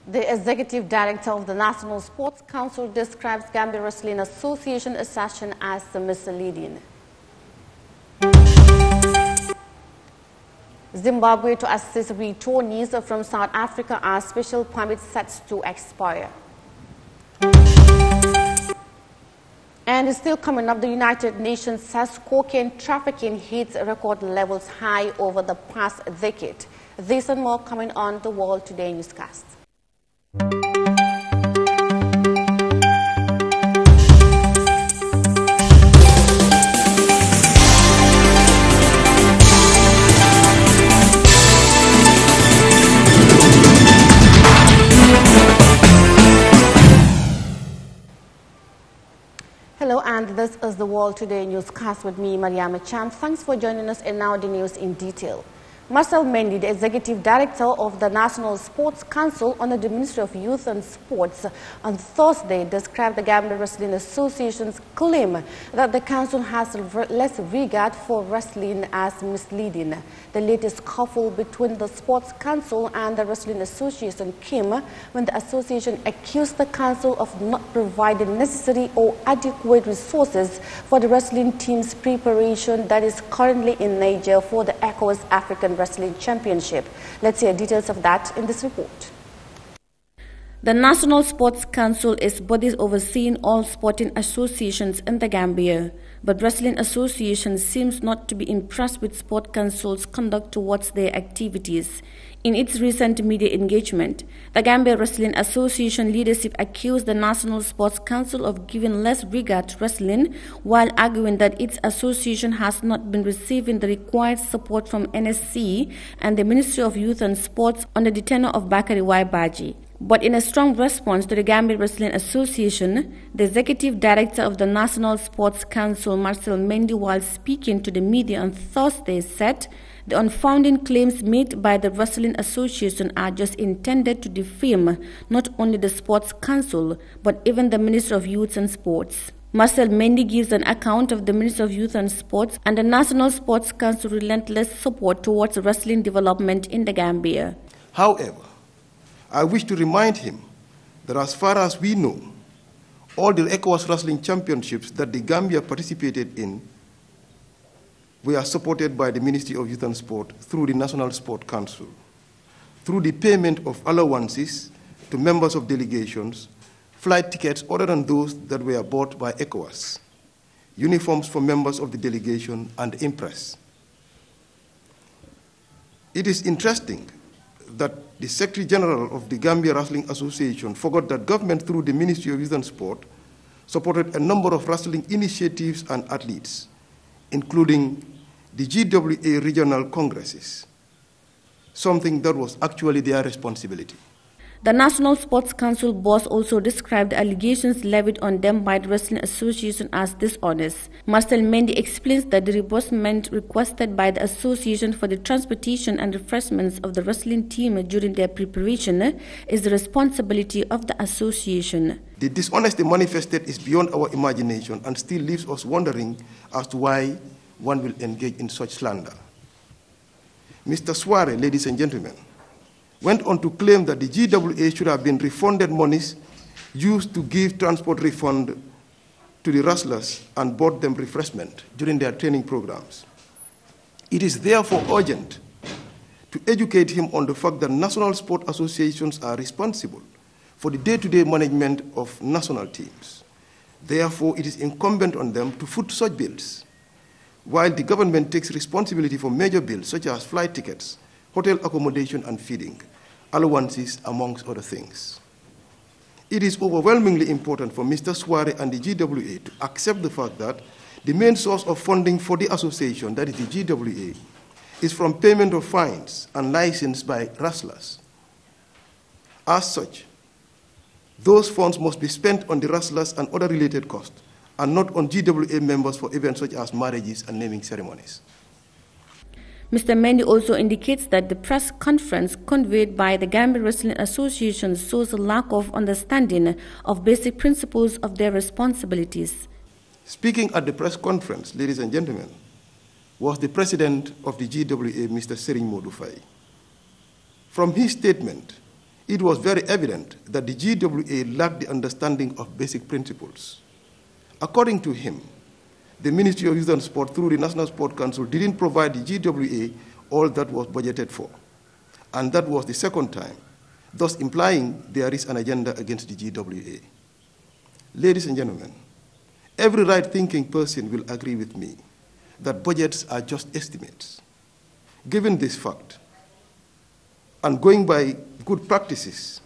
The executive director of the National Sports Council describes Gambia Wrestling Association assertion as misleading. Zimbabwe to assist returnees from South Africa as special permit set to expire. And still coming up, the United Nations says cocaine trafficking hits record levels high over the past decade. This and more coming on the World Today newscast. Hello, and this is the World Today newscast with me, Yahya Jammeh. Thanks for joining us, and now the news in detail. Marcel Mendy, the Executive Director of the National Sports Council under the Ministry of Youth and Sports, on Thursday described the Gambia Wrestling Association's claim that the Council has less regard for wrestling as misleading. The latest scuffle between the Sports Council and the Wrestling Association came when the association accused the Council of not providing necessary or adequate resources for the wrestling team's preparation that is currently in Niger for the ECOWAS African Wrestling Championship. Let's hear details of that in this report. The National Sports Council is bodies overseeing all sporting associations in the Gambia, but Wrestling Association seems not to be impressed with Sport Council's conduct towards their activities. In its recent media engagement, the Gambia Wrestling Association leadership accused the National Sports Council of giving less regard to wrestling, while arguing that its association has not been receiving the required support from NSC and the Ministry of Youth and Sports under the tenure of Bakari Baji. But in a strong response to the Gambia Wrestling Association, the Executive Director of the National Sports Council, Marcel Mendy, while speaking to the media on Thursday, said the unfounded claims made by the Wrestling Association are just intended to defame not only the Sports Council, but even the Minister of Youth and Sports. Marcel Mendy gives an account of the Minister of Youth and Sports and the National Sports Council's relentless support towards wrestling development in the Gambia. However, I wish to remind him that as far as we know, all the ECOWAS Wrestling Championships that the Gambia participated in were supported by the Ministry of Youth and Sport through the National Sport Council, through the payment of allowances to members of delegations, flight tickets other than those that were bought by ECOWAS, uniforms for members of the delegation, and impress. It is interesting that the Secretary General of the Gambia Wrestling Association forgot that government through the Ministry of Youth and Sport supported a number of wrestling initiatives and athletes, including the GWA regional congresses, something that was actually their responsibility. The National Sports Council boss also described the allegations levied on them by the Wrestling Association as dishonest. Marcel Mendy explains that the reimbursement requested by the association for the transportation and refreshments of the wrestling team during their preparation is the responsibility of the association. The dishonesty manifested is beyond our imagination and still leaves us wondering as to why one will engage in such slander. Mr. Suare, ladies and gentlemen, went on to claim that the GWA should have been refunded monies used to give transport refund to the wrestlers and bought them refreshment during their training programs. It is therefore urgent to educate him on the fact that national sport associations are responsible for the day-to-day management of national teams. Therefore, it is incumbent on them to foot such bills, while the government takes responsibility for major bills such as flight tickets, hotel accommodation and feeding, allowances, amongst other things. It is overwhelmingly important for Mr. Suare and the GWA to accept the fact that the main source of funding for the association, that is the GWA, is from payment of fines and license by wrestlers. As such, those funds must be spent on the wrestlers and other related costs, and not on GWA members for events such as marriages and naming ceremonies. Mr. Mendy also indicates that the press conference conveyed by the Gambia Wrestling Association shows a lack of understanding of basic principles of their responsibilities. Speaking at the press conference, ladies and gentlemen, was the president of the GWA, Mr. Serigne Modou Faye. From his statement, it was very evident that the GWA lacked the understanding of basic principles. According to him, the Ministry of Youth and Sport through the National Sport Council didn't provide the GWA all that was budgeted for. And that was the second time, thus implying there is an agenda against the GWA. Ladies and gentlemen, every right-thinking person will agree with me that budgets are just estimates. Given this fact, and going by good practices,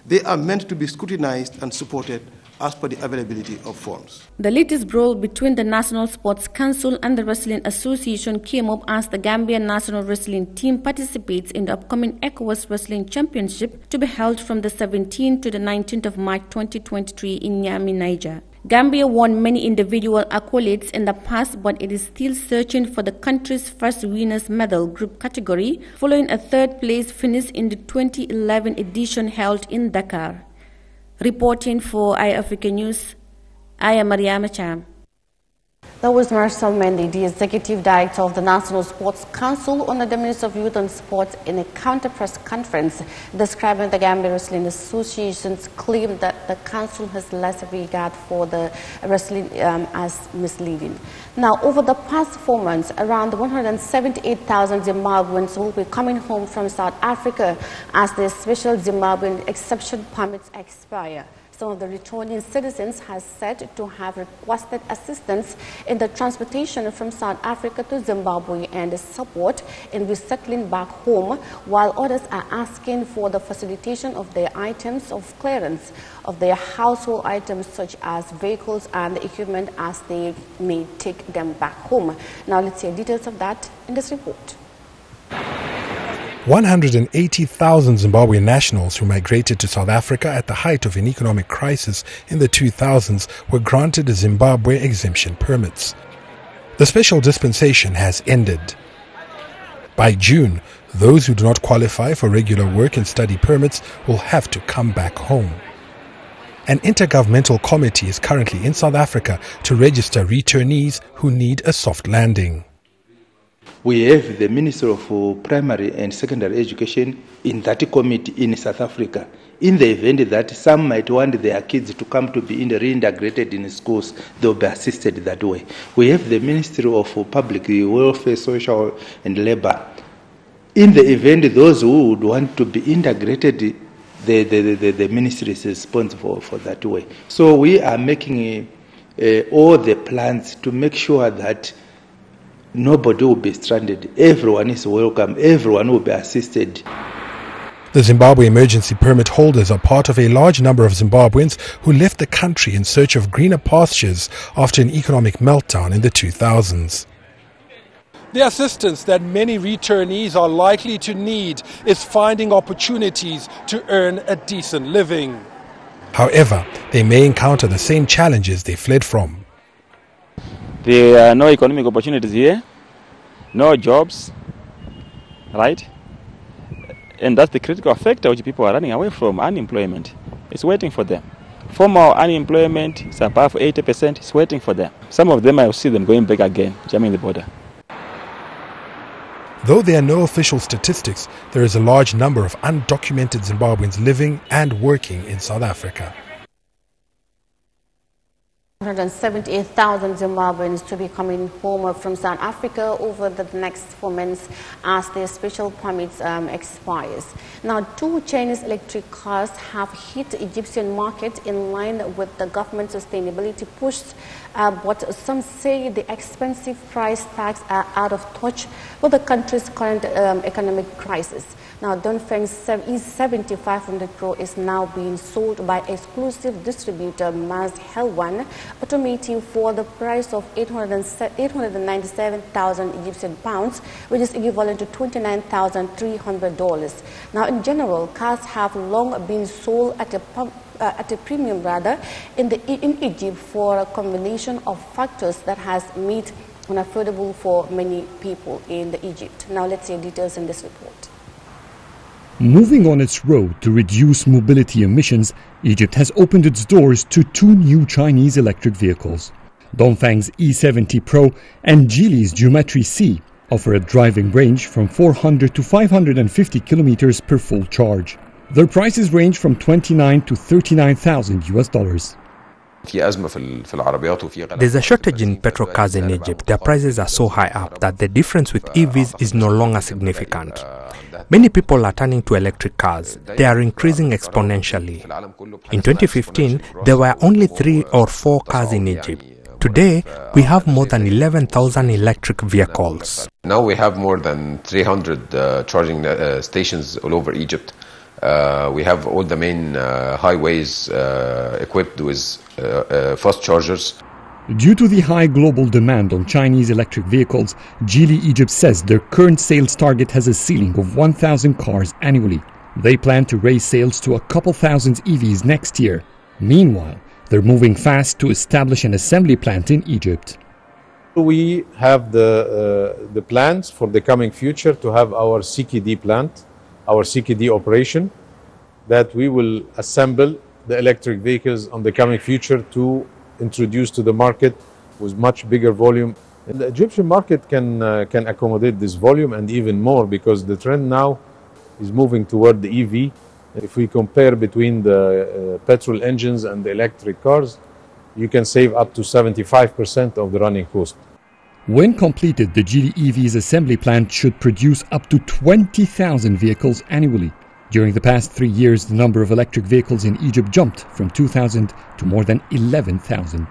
they are meant to be scrutinized and supported as per the availability of funds. The latest brawl between the National Sports Council and the Wrestling Association came up as the Gambian national wrestling team participates in the upcoming ECOWAS Wrestling Championship to be held from the 17th to the 19th of March 2023 in Niamey, Niger. Gambia won many individual accolades in the past, but it is still searching for the country's first winners medal group category, following a third-place finish in the 2011 edition held in Dakar. Reporting for Eyeafrica News, I am Yahya Jammeh. That was Marcel Mendy, the Executive Director of the National Sports Council, under the Minister of Youth and Sports in a counter-press conference, describing the Gambia Wrestling Association's claim that the Council has less regard for the wrestling as misleading. Now, over the past 4 months, around 178,000 Zimbabweans will be coming home from South Africa as their special Zimbabwean exception permits expire. Some of the returning citizens have said to have requested assistance in the transportation from South Africa to Zimbabwe and support in resettling back home, while others are asking for the facilitation of their items of clearance of their household items such as vehicles and equipment as they may take them back home. Now let's hear details of that in this report. 180,000 Zimbabwean nationals who migrated to South Africa at the height of an economic crisis in the 2000s were granted Zimbabwe exemption permits. The special dispensation has ended. By June, those who do not qualify for regular work and study permits will have to come back home. An intergovernmental committee is currently in South Africa to register returnees who need a soft landing. We have the Minister of Primary and Secondary Education in that committee in South Africa. In the event that some might want their kids to come to be reintegrated in schools, they will be assisted that way. We have the Ministry of Public Welfare, Social and Labour. In the event those who would want to be integrated, the ministry is responsible for that way. So we are making all the plans to make sure that nobody will be stranded. Everyone is welcome. Everyone will be assisted. The Zimbabwe emergency permit holders are part of a large number of Zimbabweans who left the country in search of greener pastures after an economic meltdown in the 2000s. The assistance that many returnees are likely to need is finding opportunities to earn a decent living. However, they may encounter the same challenges they fled from. There are no economic opportunities here, no jobs, right? And that's the critical factor which people are running away from. Unemployment is waiting for them. Formal unemployment is above 80%, it's waiting for them. Some of them, I will see them going back again, jamming the border. Though there are no official statistics, there is a large number of undocumented Zimbabweans living and working in South Africa. 178,000 Zimbabweans to be coming home from South Africa over the next 4 months as their special permits expires. Now, 2 Chinese electric cars have hit the Egyptian market in line with the government's sustainability push, but some say the expensive price tags are out of touch with the country's current economic crisis. Now, Dongfeng's E7500 Pro is now being sold by exclusive distributor Maz Helwan Automotive for the price of 897,000 Egyptian pounds, which is equivalent to $29,300. Now, in general, cars have long been sold at a premium in Egypt for a combination of factors that has made it unaffordable for many people in Egypt. Now, let's see details in this report. Moving on its road to reduce mobility emissions, Egypt has opened its doors to 2 new Chinese electric vehicles. Dongfeng's E70 Pro and Geely's Geometry C offer a driving range from 400 to 550 kilometers per full charge. Their prices range from 29 to 39,000 US dollars. There's a shortage in petrol cars in Egypt. Their prices are so high up that the difference with EVs is no longer significant. Many people are turning to electric cars. They are increasing exponentially. In 2015, there were only 3 or 4 cars in Egypt. Today, we have more than 11,000 electric vehicles. Now we have more than 300 charging stations all over Egypt. We have all the main highways equipped with fast chargers. Due to the high global demand on Chinese electric vehicles, Geely Egypt says their current sales target has a ceiling of 1,000 cars annually. They plan to raise sales to a couple thousand EVs next year. Meanwhile, they're moving fast to establish an assembly plant in Egypt. We have the plans for the coming future to have our CKD plant, our CKD operation, that we will assemble the electric vehicles on the coming future to introduce to the market with much bigger volume. And the Egyptian market can accommodate this volume and even more, because the trend now is moving toward the EV. If we compare between the petrol engines and the electric cars, you can save up to 75% of the running cost. When completed, the Geely EV's assembly plant should produce up to 20,000 vehicles annually. During the past 3 years, the number of electric vehicles in Egypt jumped from 2,000 to more than 11,000.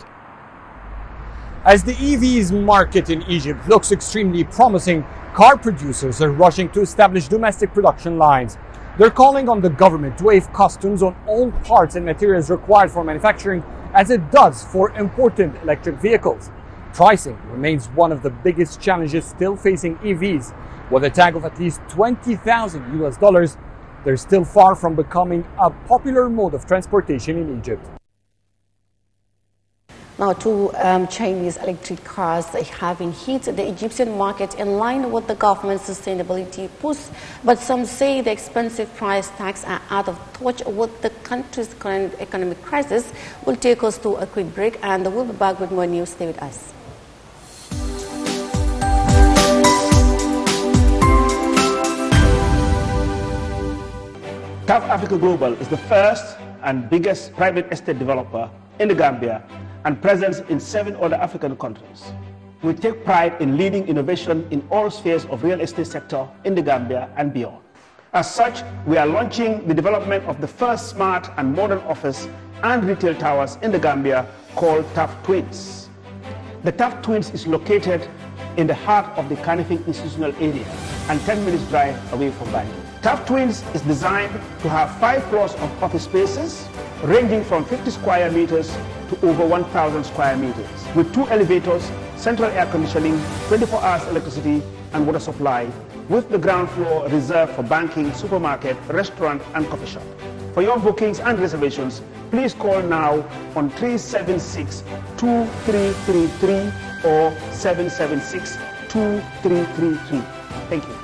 As the EVs market in Egypt looks extremely promising, car producers are rushing to establish domestic production lines. They're calling on the government to waive customs on all parts and materials required for manufacturing, as it does for imported electric vehicles. Pricing remains one of the biggest challenges still facing EVs. With a tag of at least 20,000 US dollars, they're still far from becoming a popular mode of transportation in Egypt. Now, two Chinese electric cars having hit the Egyptian market in line with the government's sustainability push, but some say the expensive price tags are out of touch with the country's current economic crisis. We'll take us to a quick break and we'll be back with more news. Stay with us. Africa Global is the first and biggest private estate developer in the Gambia and present in 7 other African countries. We take pride in leading innovation in all spheres of real estate sector in the Gambia and beyond. As such, we are launching the development of the first smart and modern office and retail towers in the Gambia called TAF Twins. The TAF Twins is located in the heart of the Kanifing institutional area and 10 minutes drive away from Banjul. TAF Twins is designed to have 5 floors of office spaces ranging from 50 square meters to over 1,000 square meters with 2 elevators, central air conditioning, 24 hours electricity and water supply, with the ground floor reserved for banking, supermarket, restaurant and coffee shop. For your bookings and reservations, please call now on 376-2333 or 776-2333. Thank you.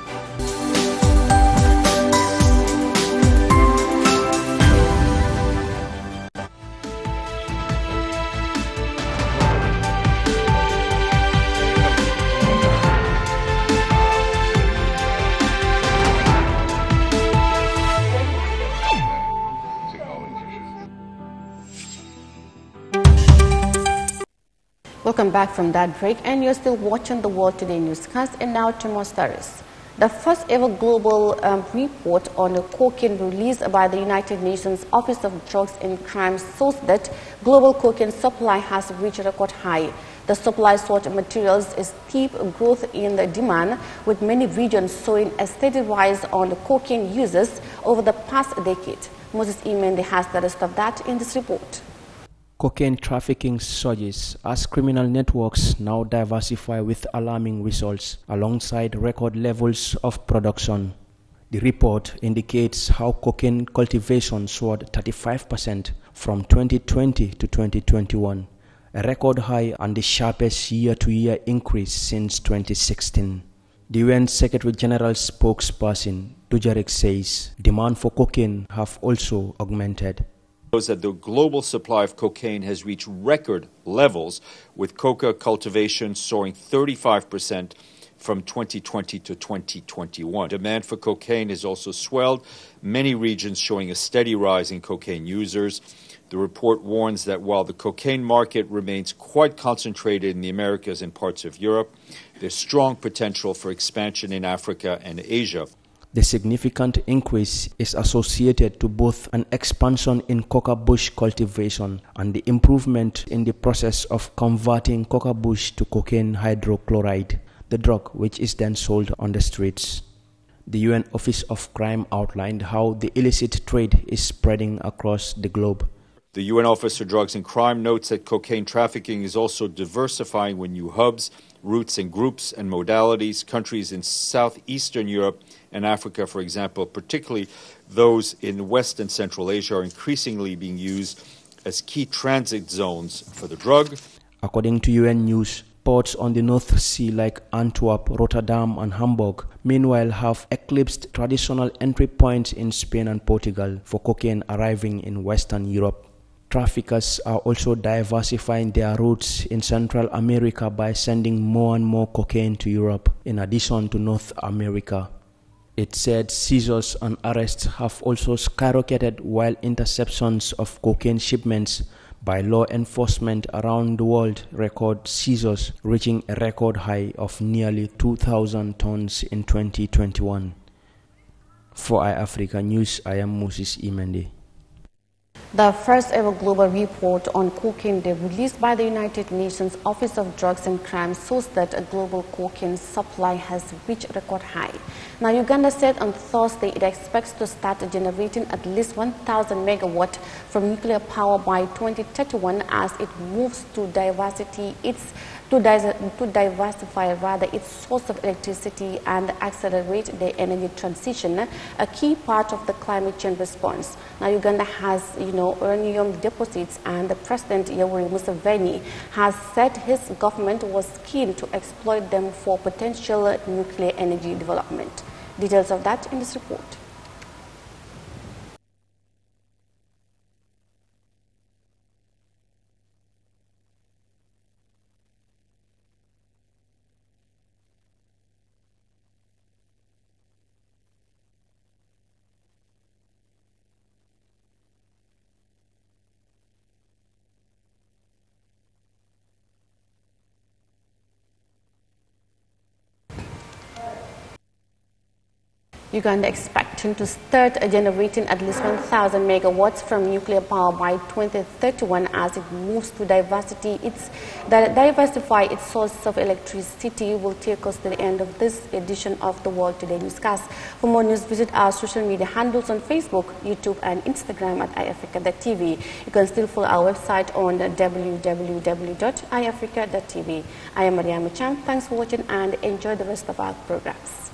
Welcome back from that break, and you're still watching the World Today newscast. And now to more stories. The first ever global report on cocaine released by the United Nations Office of Drugs and Crime shows that global cocaine supply has reached a record high. The supply sought materials is steep growth in the demand, with many regions showing a steady rise on cocaine users over the past decade. Moses Imende has the rest of that in this report. Cocaine trafficking surges as criminal networks now diversify with alarming results alongside record levels of production. The report indicates how cocaine cultivation soared 35% from 2020 to 2021, a record high and the sharpest year-to-year increase since 2016. The UN Secretary General's spokesperson, Dujarric, says demand for cocaine have also augmented. That the global supply of cocaine has reached record levels, with coca cultivation soaring 35% from 2020 to 2021. Demand for cocaine has also swelled, many regions showing a steady rise in cocaine users. The report warns that while the cocaine market remains quite concentrated in the Americas and parts of Europe, there's strong potential for expansion in Africa and Asia. The significant increase is associated to both an expansion in coca bush cultivation and the improvement in the process of converting coca bush to cocaine hydrochloride, the drug which is then sold on the streets. The UN Office of Crime outlined how the illicit trade is spreading across the globe. The UN Office for Drugs and Crime notes that cocaine trafficking is also diversifying with new hubs, routes and groups and modalities. Countries in southeastern Europe and Africa, for example, particularly those in West and Central Asia, are increasingly being used as key transit zones for the drug. According to UN News, ports on the North Sea like Antwerp, Rotterdam and Hamburg, meanwhile, have eclipsed traditional entry points in Spain and Portugal for cocaine arriving in Western Europe. Traffickers are also diversifying their routes in Central America by sending more and more cocaine to Europe, in addition to North America. It said seizures and arrests have also skyrocketed, while interceptions of cocaine shipments by law enforcement around the world record seizures reaching a record high of nearly 2,000 tons in 2021. For Eyeafrica News, I am Moses Imende. The first ever global report on cocaine released by the United Nations Office of Drugs and Crime shows that a global cocaine supply has reached a record high. Now, Uganda said on Thursday it expects to start generating at least 1,000 megawatt from nuclear power by 2031 as it moves to diversify its source of electricity and accelerate the energy transition, a key part of the climate change response. Now, Uganda has, uranium deposits, and the President Yoweri Museveni has said his government was keen to exploit them for potential nuclear energy development. Details of that in this report. Uganda expecting to start generating at least 1,000 megawatts from nuclear power by 2031 as it moves to diversify its source of electricity. Will take us to the end of this edition of the World Today Newscast. For more news, visit our social media handles on Facebook, YouTube and Instagram at Eyeafrica TV. You can still follow our website on www.eyeafrica.tv. I am Yahya Jammeh. Thanks for watching and enjoy the rest of our programs.